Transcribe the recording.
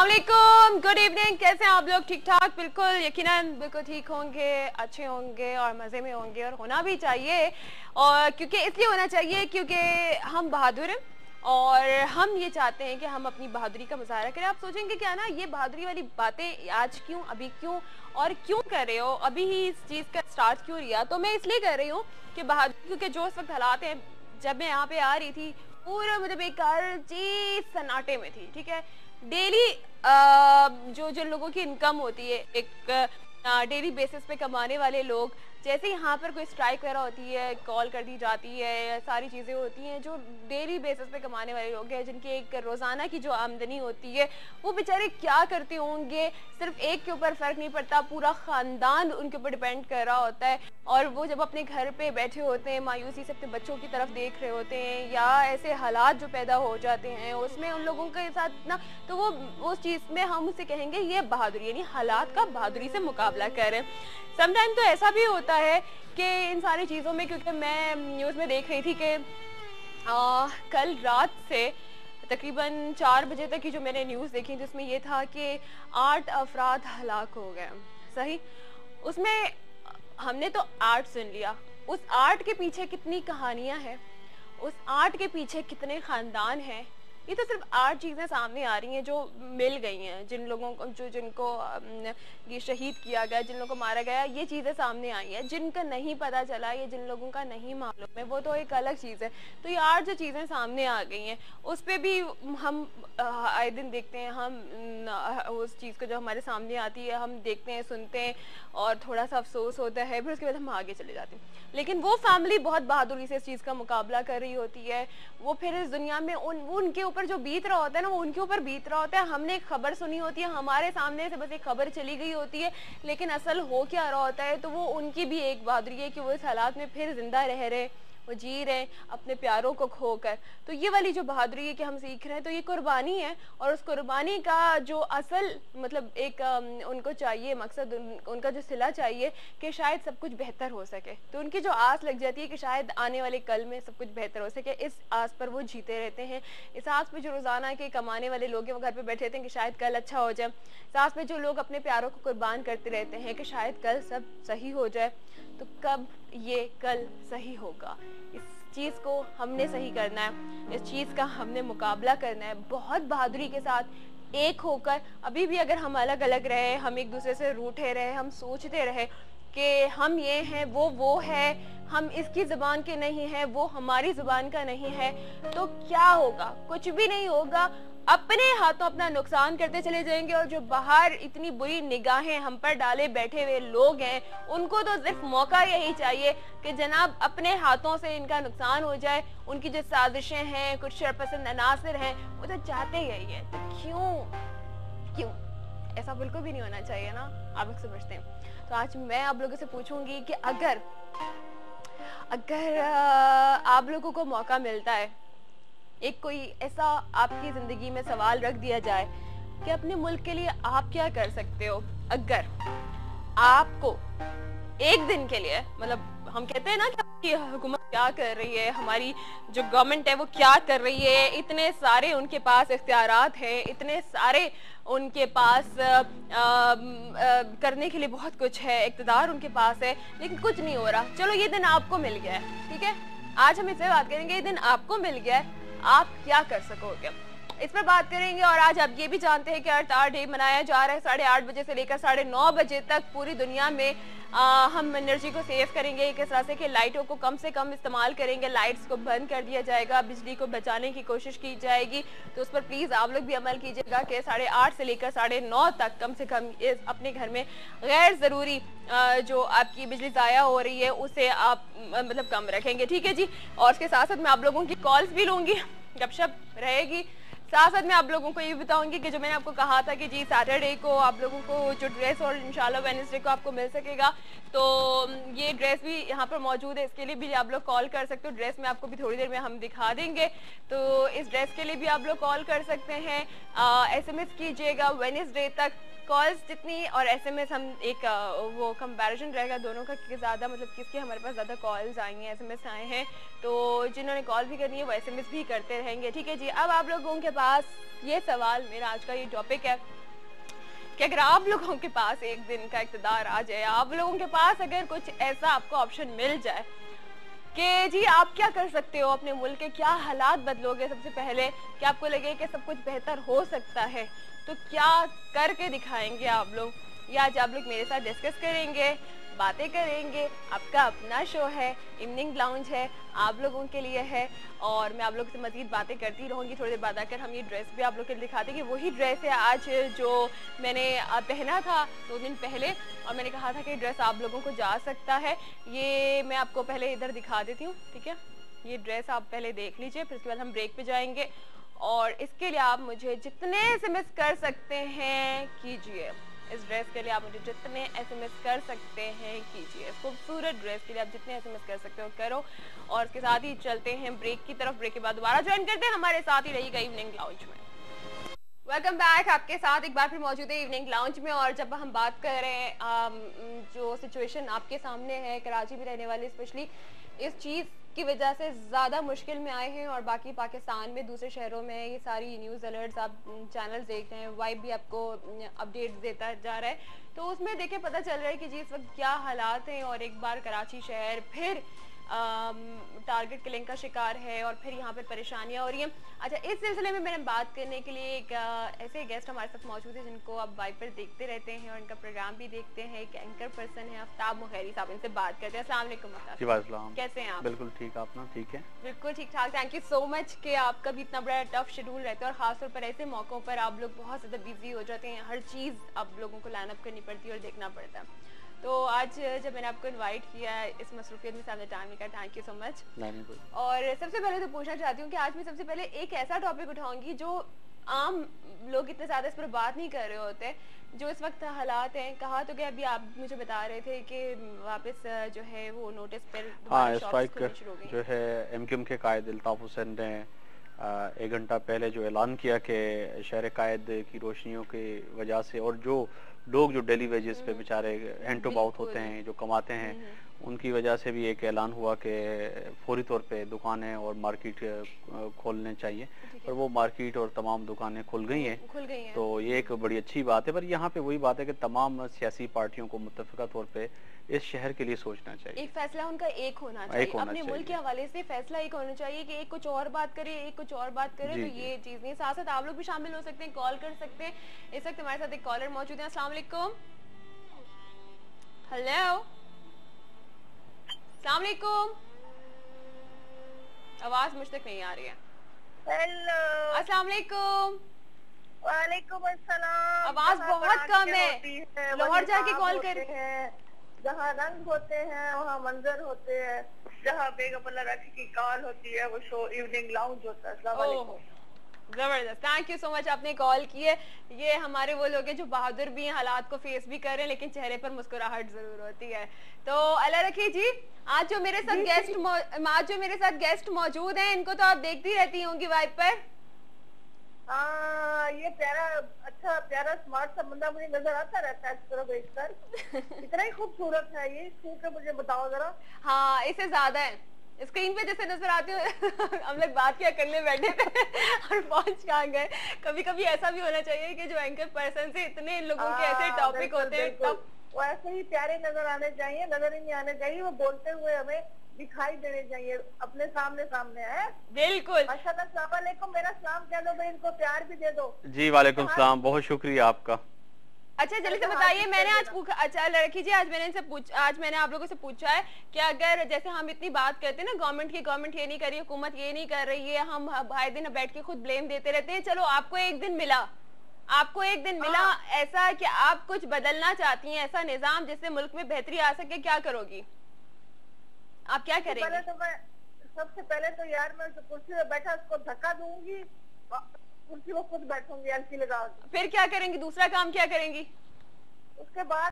अस्सलामुअलैकुम, good evening. कैसे हैं आप लोग? ठीक ठाक? बिल्कुल यकीनन बिल्कुल ठीक होंगे, अच्छे होंगे और मज़े में होंगे, और होना भी चाहिए। और क्योंकि इसलिए होना चाहिए क्योंकि हम बहादुर हैं और हम ये चाहते हैं कि हम अपनी बहादुरी का मुजाहरा करें। आप सोचेंगे क्या ना, ये बहादुरी वाली बातें आज क्यों, अभी क्यों और क्यों कर रहे हो, अभी ही इस चीज़ का स्टार्ट क्यों लिया? तो मैं इसलिए कर रही हूँ कि बहादुरी, क्योंकि जो इस वक्त हालात हैं, जब मैं यहाँ पे आ रही थी पूरा मतलब एक चीज सन्नाटे में थी। ठीक है, डेली जो जो लोगों की इनकम होती है, एक डेली बेसिस पे कमाने वाले लोग, जैसे यहाँ पर कोई स्ट्राइक वगैरह होती है, कॉल कर दी जाती है, सारी चीज़ें होती हैं, जो डेली बेसिस पे कमाने वाले लोग हैं, जिनकी एक रोज़ाना की जो आमदनी होती है, वो बेचारे क्या करते होंगे। सिर्फ एक के ऊपर फ़र्क नहीं पड़ता, पूरा ख़ानदान उनके ऊपर डिपेंड कर रहा होता है। और वो जब अपने घर पे बैठे होते हैं, मायूसी से अपने बच्चों की तरफ देख रहे होते हैं, या ऐसे हालात जो पैदा हो जाते हैं उसमें उन लोगों के साथ ना, तो वो उस चीज़ में हम उसे कहेंगे ये बहादुरी, यानी हालात का बहादुरी से मुकाबला कर रहे हैं। समटाइम तो ऐसा भी होता है कि इन सारी चीज़ों में, क्योंकि मैं न्यूज़ में देख रही थी कि कल रात से तकरीबन 4 बजे तक की जो मैंने न्यूज़ देखी, जिसमें ये था कि 8 अफराद हलाक हो गए। सही, उसमें हमने तो 8 सुन लिया, उस 8 के पीछे कितनी कहानियां हैं, उस 8 के पीछे कितने ख़ानदान हैं। ये तो सिर्फ 8 चीज़ें सामने आ रही हैं जो मिल गई हैं, जिन लोगों को, जिनको ये शहीद किया गया, जिन लोगों को मारा गया, ये चीज़ें सामने आई हैं। जिनका नहीं पता चला, ये जिन लोगों का नहीं मालूम है, वो तो एक अलग चीज़ है। तो ये 8 जो चीज़ें सामने आ गई हैं, उस पर भी हम आए दिन देखते हैं। हम उस चीज़ को जो हमारे सामने आती है, हम देखते हैं, सुनते हैं, और थोड़ा सा अफसोस होता है, फिर उसके बाद हम आगे चले जाते हैं। लेकिन वो फैमिली बहुत बहादुरी से इस चीज़ का मुकाबला कर रही होती है। वो फिर इस दुनिया में उनके ऊपर जो बीत रहा होता है ना, वो उनके ऊपर बीत रहा होता है। हमने एक खबर सुनी होती है, हमारे सामने से बस एक खबर चली गई होती है, लेकिन असल हो क्या रहा होता है, तो वो उनकी भी एक बहादुरी है कि वो इस हालात में फिर जिंदा रह रहे, वो जी रहे अपने प्यारों को खोकर। तो ये वाली जो बहादुरी है कि हम सीख रहे हैं, तो ये कुर्बानी है। और उस कुर्बानी का जो असल मतलब एक उनको चाहिए मकसद, उनका जो सिला चाहिए कि शायद सब कुछ बेहतर हो सके। तो उनकी जो आस लग जाती है कि शायद आने वाले कल में सब कुछ बेहतर हो सके, इस आस पर वो जीते रहते हैं। इस आस पर जो रोज़ाना के कमाने वाले लोग हैं, वो घर पर बैठे रहते हैं कि शायद कल अच्छा हो जाए। इस आस पर जो लोग अपने प्यारों को कुर्बान करते रहते हैं कि शायद कल सब सही हो जाए। तो कब ये कल सही होगा? इस चीज़ को हमने सही करना है, इस चीज़ का हमने मुकाबला करना है बहुत बहादुरी के साथ, एक होकर। अभी भी अगर हम अलग अलग रहे, हम एक दूसरे से रूठे रहे, हम सोचते रहे कि हम ये हैं, वो है, हम इसकी ज़ुबान के नहीं हैं, वो हमारी ज़ुबान का नहीं है, तो क्या होगा? कुछ भी नहीं होगा। अपने हाथों अपना नुकसान करते चले जाएंगे। और जो बाहर इतनी बुरी निगाहें हम पर डाले बैठे हुए लोग हैं, उनको तो सिर्फ मौका यही चाहिए कि जनाब अपने हाथों से इनका नुकसान हो जाए। उनकी जो साजिशें हैं, कुछ शरपसंद अनासर हैं, वो तो चाहते यही है। तो क्यों ऐसा बिल्कुल भी नहीं होना चाहिए ना, आप लोग समझते हैं। तो आज मैं आप लोगों से पूछूंगी कि अगर आप लोगों को मौका मिलता है, एक कोई ऐसा आपकी जिंदगी में सवाल रख दिया जाए कि अपने मुल्क के लिए आप क्या कर सकते हो, अगर आपको एक दिन के लिए, मतलब हम कहते हैं ना कि हुकूमत क्या कर रही है, हमारी जो गवर्नमेंट है वो क्या कर रही है, इतने सारे उनके पास इख्तियारात हैं, इतने सारे उनके पास करने के लिए बहुत कुछ है, इक़्तिदार उनके पास है, लेकिन कुछ नहीं हो रहा। चलो ये दिन आपको मिल गया है, ठीक है, आज हम इससे बात करेंगे। ये दिन आपको मिल गया है, आप क्या कर सकोगे, इस पर बात करेंगे। और आज आप ये भी जानते हैं कि अर्थ आवर डे मनाया जा रहा है। 8:30 बजे से लेकर 9:30 बजे तक पूरी दुनिया में हम एनर्जी को सेव करेंगे किस तरह से कि लाइटों को कम से कम इस्तेमाल करेंगे, लाइट्स को बंद कर दिया जाएगा, बिजली को बचाने की कोशिश की जाएगी। तो उस पर प्लीज़ आप लोग भी अमल कीजिएगा कि 8:30 से लेकर 9:30 तक कम से कम अपने घर में गैर ज़रूरी जो आपकी बिजली ज़ाया हो रही है उसे आप मतलब कम रखेंगे, ठीक है जी। और उसके साथ साथ मैं आप लोगों की कॉल्स भी लूँगी, गपशप रहेगी। साथ साथ मैं आप लोगों को ये बताऊंगी कि जो मैंने आपको कहा था कि जी सैटरडे को आप लोगों को जो ड्रेस, और इंशाल्लाह वेडनेसडे को आपको मिल सकेगा, तो ये ड्रेस भी यहाँ पर मौजूद है, इसके लिए भी आप लोग कॉल कर सकते हो। ड्रेस में आपको भी थोड़ी देर में हम दिखा देंगे, तो इस ड्रेस के लिए भी आप लोग कॉल कर सकते हैं। SMS कीजिएगा वेडनेसडे तक कॉल्स जितनी और एसएमएस हम एक वो कंपैरिजन रहेगा दोनों का कि ज़्यादा मतलब किसके हमारे पास ज़्यादा कॉल्स आई हैं, एसएमएस आए हैं, तो जिन्होंने कॉल भी करनी है वो एसएमएस भी करते रहेंगे। ठीक है जी, अब आप लोगों के पास ये सवाल, मेरा आज का ये टॉपिक है कि अगर आप लोगों के पास एक दिन का इक़्तिदार आ जाए, आप लोगों के पास अगर कुछ ऐसा आपको ऑप्शन मिल जाए कि जी आप क्या कर सकते हो अपने मुल्क के, क्या हालात बदलोगे सबसे पहले, कि आपको लगे कि सब कुछ बेहतर हो सकता है, तो क्या करके दिखाएंगे आप लोग? ये आज आप लोग मेरे साथ डिस्कस करेंगे, बातें करेंगे। आपका अपना शो है, इवनिंग लाउंज है, आप लोगों के लिए है और मैं आप लोगों से मजीद बातें करती रहूँगी। थोड़ी देर बाद आकर हम ये ड्रेस भी आप लोग के लिए दिखाते हैं कि वही ड्रेस है आज जो मैंने पहना था 2 दिन पहले और मैंने कहा था कि ड्रेस आप लोगों को जा सकता है। ये मैं आपको पहले इधर दिखा देती हूँ, ठीक है? ये ड्रेस आप पहले देख लीजिए, फिर उसके बाद हम ब्रेक पे जाएंगे और इसके लिए आप मुझे जितने एसएमएस कर सकते हैं कीजिए। इस ड्रेस के लिए आप मुझे जितने एसएमएस कर सकते हैं कीजिए। इस खूबसूरत ड्रेस के लिए आप जितने एसएमएस कर सकते हो करो और इसके साथ ही चलते हैं ब्रेक की तरफ। ब्रेक के बाद दोबारा ज्वाइन करते हैं, हमारे साथ ही रहिएगा इवनिंग लाउंज में। वेलकम बैक, आपके साथ एक बार फिर मौजूद है इवनिंग लाउंज में। और जब हम बात कर रहे हैं जो सिचुएशन आपके सामने है, कराची में रहने वाले स्पेशली इस चीज़ की वजह से ज़्यादा मुश्किल में आए हैं और बाकी पाकिस्तान में दूसरे शहरों में ये सारी न्यूज़ अलर्ट्स आप चैनल्स देख रहे हैं, वाइब भी आपको अपडेट्स देता जा रहा है, तो उसमें देखे पता चल रहा है कि जी इस वक्त क्या हालात हैं और एक बार कराची शहर फिर टारगेट किलिंग का शिकार है और फिर यहाँ पर परेशानियाँ हो रही हैं। अच्छा, इस सिलसिले में मैंने बात करने के लिए एक ऐसे गेस्ट हमारे साथ मौजूद है जिनको आप वाइब पर देखते रहते हैं और इनका प्रोग्राम भी देखते हैं। एक एंकर पर्सन है आफ्ताब मुखैरी साहब, इनसे बात करते हैं। अस्सलाम वालेकुम आफ्ताब, कैसे हैं आप? बिल्कुल ठीक, आप ना ठीक है? बिल्कुल ठीक ठाक, थैंक यू सो मच कि आपका भी इतना बड़ा टफ शेड्यूल रहता है और खासतौर पर ऐसे मौक़ों पर आप लोग बहुत ज़्यादा बिजी हो जाते हैं, हर चीज़ आप लोगों को लाइन अप करनी पड़ती है और देखना पड़ता है। तो आज जब मैंने आपको इनवाइट किया इस मसरूफियत में सामने टाइम निकाला, थैंक यू सो मच। और सबसे पहले तो पूछना चाहती हूँ कि आज मैं सबसे पहले एक ऐसा टॉपिक उठाऊंगी जो आम लोग इतने ज़्यादा इस पर बात नहीं कर रहे होते, जो इस वक्त हालात हैं। कहा तो कि अभी आप मुझे बता रहे थे कि वापस जो है वो नोटिस पर स्ट्राइक जो है एमक्यूएम के कायद अल्ताफ हुसैन ने 1 घंटा पहले जो ऐलान किया कि शहर कायद की रोशनियों की वजह से और जो लोग जो डेली वेजेस पे बेचारे हैंड टू माउथ होते हैं, जो कमाते हैं, उनकी वजह से भी एक ऐलान हुआ कि फौरी तौर पे दुकानें और मार्केट खोलने चाहिए। पर वो मार्केट और तमाम दुकानें खुल गई हैं, तो ये एक बड़ी अच्छी बात है। पर यहाँ पे वही बात है कि तमाम सियासी पार्टियों को मुत्तफ़िका तौर पे इस शहर के लिए सोचना चाहिए। एक फैसला उनका एक होना चाहिए, अपने मुल्क के हवाले से फैसला एक होना चाहिए कि एक कुछ और बात करे, एक कुछ और बात करे, तो ये चीज़ नहीं। साथ साथ आप लोग भी शामिल हो सकते हैं, कॉल कर सकते हैं। इस वक्त हमारे साथ एक कॉलर मौजूद है। अस्सलाम वालेकुम। हेलो, अस्सलाम वालेकुम। आवाज मुझ तक नहीं आ रही है। हेलो, अस्सलाम वालेकुम। वालेकुम अस्सलाम। आवाज बहुत कम है, लाहौर जाके कॉल कर। जहाँ रंग होते हैं वहाँ मंजर होते हैं, जहाँ बेगम अल्लाह राठी की कॉल होती है वो शो इवनिंग लाउंज होता है। अस्सलाम वालेकुम। जबरदस्त, थैंक यू सो मच आपने कॉल की है। ये हमारे वो लोग हैं जो बहादुर भी हैं, हालात को फेस भी कर रहे हैं, लेकिन चेहरे पर मुस्कुराहट जरूर होती है। तो अल्लाह रखिए जी। आज जो मेरे साथ गेस्ट मौजूद हैं, इनको तो आप देखती रहती होंगी वाइब पर। हाँ, ये प्यारा अच्छा प्यारा स्मार्ट सा बंदा मुझे नजर आता रहता है इस तरफ देखकर। इतना ही खूबसूरत है ये, छू के मुझे बताओ जरा। हाँ, इससे ज्यादा है। स्क्रीन पे जैसे नजर आती हो हम लोग बात क्या करने बैठे थे और पहुंच कहाँ गए। कभी कभी ऐसा भी होना चाहिए कि जो एंकर पर्सन से इतने लोगों के ऐसे टॉपिक होते हैं, तब वो ऐसे ही प्यारे नजर आने चाहिए, नजर ही नहीं आने चाहिए, वो बोलते हुए हमें दिखाई देने चाहिए, अपने सामने सामने है। बिल्कुल। माशाल्लाह, अस्सलाम वालेकुम। मेरा सलाम कह दो भाई, इनको प्यार भी दे दो। जी वालेकुम सलाम, बहुत शुक्रिया आपका। अच्छा, जल्दी से बताइए, मैंने आज अच्छा लड़की जी, आज मैंने आप लोगों से पूछा है कि अगर जैसे हम इतनी बात करते हैं ना गवर्नमेंट ये नहीं कर रही, हुकूमत ये नहीं कर रही है, हम हर दिन बैठ के खुद ब्लेम देते रहते हैं। चलो आपको एक दिन मिला ऐसा कि आप कुछ बदलना चाहती हैं, ऐसा निजाम जिससे मुल्क में बेहतरी आ सके, क्या करोगी? आप क्या करेंगे? सबसे पहले तो यार मैं जो कुर्सी में बैठा उसको धक्का दूंगी, कुर्सी में खुद बैठूंगी एलसी लगा। फिर क्या करेंगी? दूसरा काम क्या करेंगी? उसके बाद